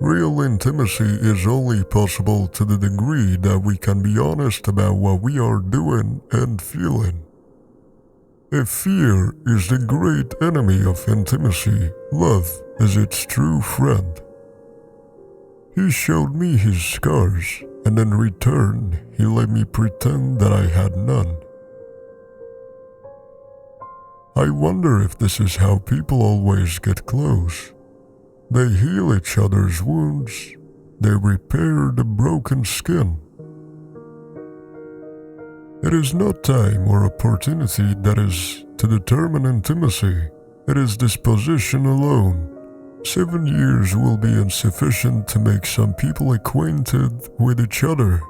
Real intimacy is only possible to the degree that we can be honest about what we are doing and feeling. If fear is the great enemy of intimacy, love is its true friend. He showed me his scars, and in return, he let me pretend that I had none. I wonder if this is how people always get close. They heal each other's wounds. They repair the broken skin. It is not time or opportunity that is to determine intimacy. It is disposition alone. 7 years will be insufficient to make some people acquainted with each other,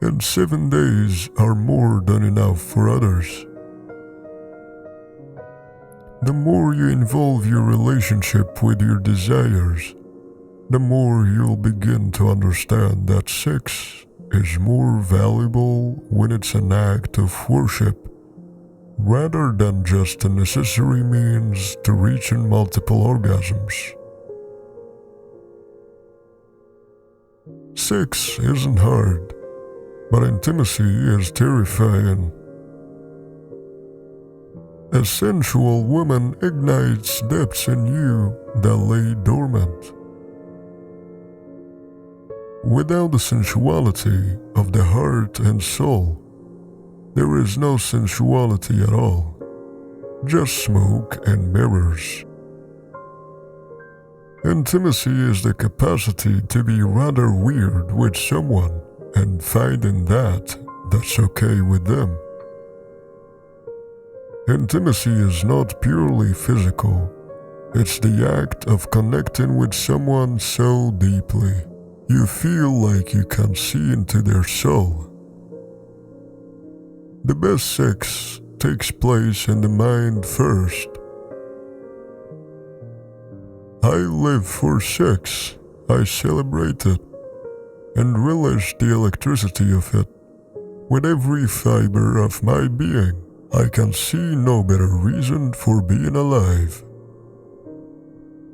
and 7 days are more than enough for others. The more you involve your relationship with your desires, the more you'll begin to understand that sex is more valuable when it's an act of worship rather than just a necessary means to reaching multiple orgasms. Sex isn't hard, but intimacy is terrifying. A sensual woman ignites depths in you that lay dormant. Without the sensuality of the heart and soul, there is no sensuality at all, just smoke and mirrors. Intimacy is the capacity to be rather weird with someone and finding that's okay with them. Intimacy is not purely physical. It's the act of connecting with someone so deeply, you feel like you can see into their soul. The best sex takes place in the mind first. I live for sex, I celebrate it, and relish the electricity of it. With every fiber of my being, I can see no better reason for being alive.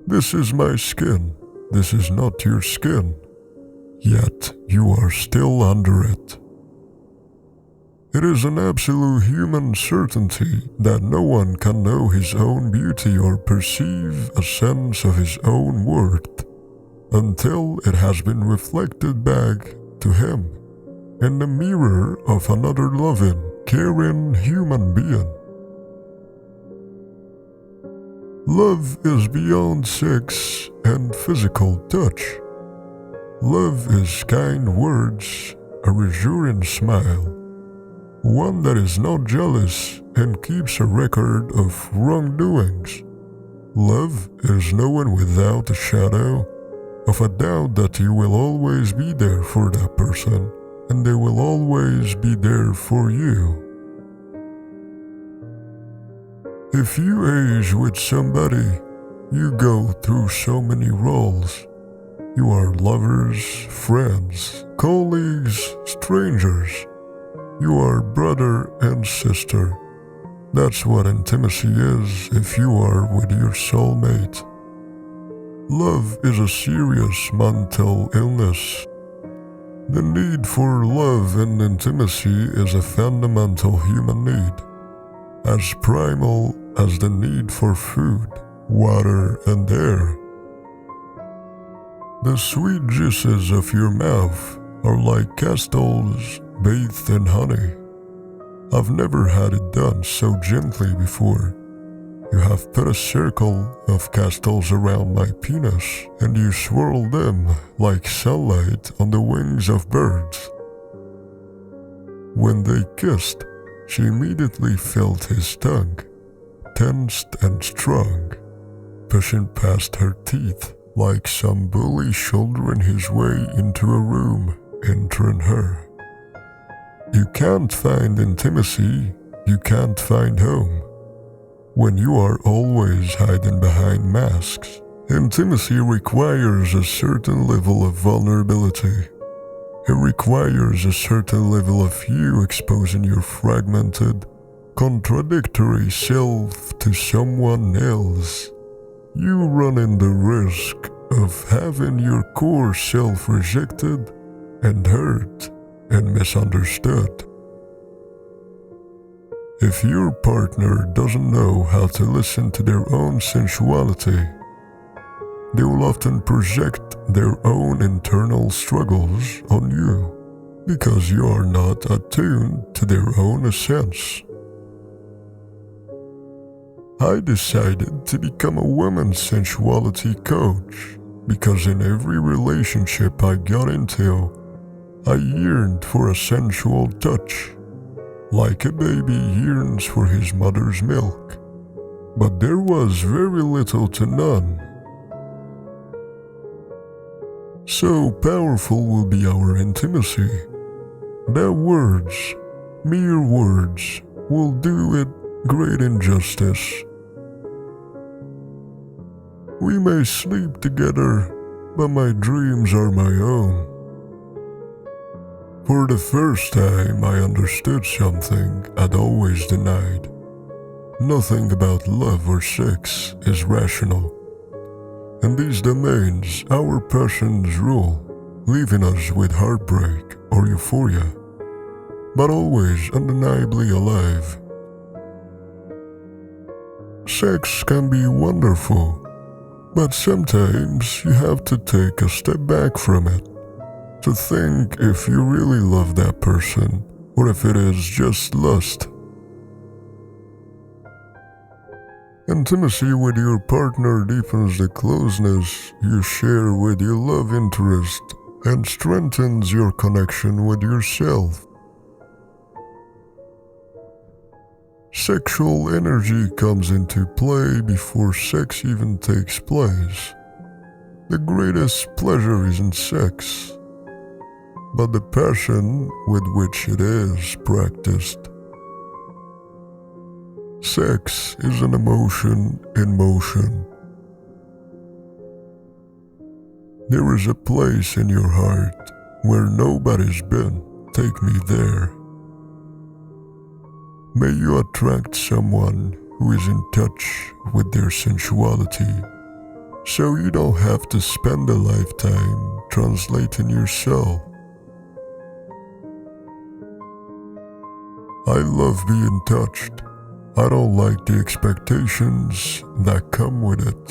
This is my skin, this is not your skin, yet you are still under it. It is an absolute human certainty that no one can know his own beauty or perceive a sense of his own worth until it has been reflected back to him in the mirror of another loving, caring human being. Love is beyond sex and physical touch. Love is kind words, a reassuring smile, one that is not jealous and keeps a record of wrongdoings. Love is knowing without a shadow of a doubt that you will always be there for that person, and they will always be there for you. If you age with somebody, you go through so many roles. You are lovers, friends, colleagues, strangers. You are brother and sister. That's what intimacy is if you are with your soulmate. Love is a serious mental illness. The need for love and intimacy is a fundamental human need, as primal as the need for food, water, and air. The sweet juices of your mouth are like castles bathed in honey. I've never had it done so gently before. You have put a circle of castles around my penis, and you swirl them like sunlight on the wings of birds. When they kissed, she immediately felt his tongue, tensed and strong, pushing past her teeth like some bully shouldering his way into a room, entering her. You can't find intimacy, you can't find home. When you are always hiding behind masks, intimacy requires a certain level of vulnerability. It requires a certain level of you exposing your fragmented, contradictory self to someone else. You running the risk of having your core self rejected and hurt and misunderstood. If your partner doesn't know how to listen to their own sensuality, they will often project their own internal struggles on you because you are not attuned to their own essence. I decided to become a woman's sensuality coach because in every relationship I got into, I yearned for a sensual touch, like a baby yearns for his mother's milk. But there was very little to none. So powerful will be our intimacy that words, mere words, will do it great injustice. We may sleep together, but my dreams are my own. For the first time, I understood something I'd always denied. Nothing about love or sex is rational. In these domains, our passions rule, leaving us with heartbreak or euphoria, but always undeniably alive. Sex can be wonderful, but sometimes you have to take a step back from it to think if you really love that person or if it is just lust. Intimacy with your partner deepens the closeness you share with your love interest and strengthens your connection with yourself. Sexual energy comes into play before sex even takes place. The greatest pleasure isn't sex, but the passion with which it is practiced. Sex is an emotion in motion. There is a place in your heart where nobody's been. Take me there. May you attract someone who is in touch with their sensuality, so you don't have to spend a lifetime translating yourself. I love being touched. I don't like the expectations that come with it.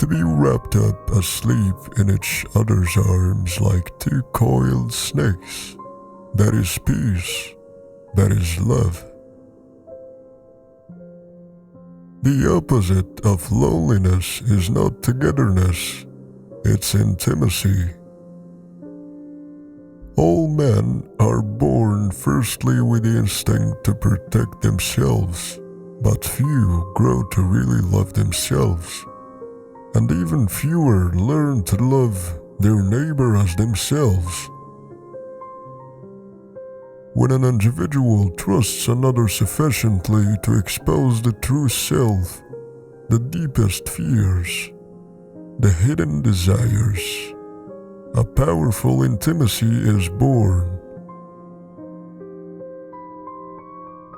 To be wrapped up asleep in each other's arms like two coiled snakes. That is peace. That is love. The opposite of loneliness is not togetherness, it's intimacy. All men are born firstly with the instinct to protect themselves, but few grow to really love themselves, and even fewer learn to love their neighbor as themselves. When an individual trusts another sufficiently to expose the true self, the deepest fears, the hidden desires, a powerful intimacy is born.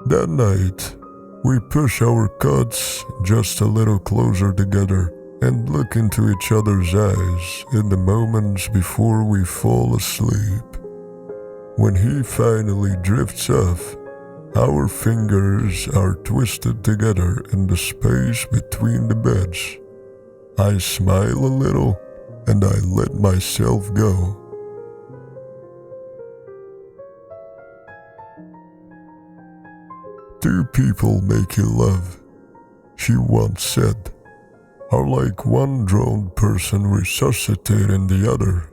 That night, we push our cuts just a little closer together and look into each other's eyes in the moments before we fall asleep. When he finally drifts off, our fingers are twisted together in the space between the beds. I smile a little and I let myself go. Two people making love, she once said, are like one drowned person resuscitating the other.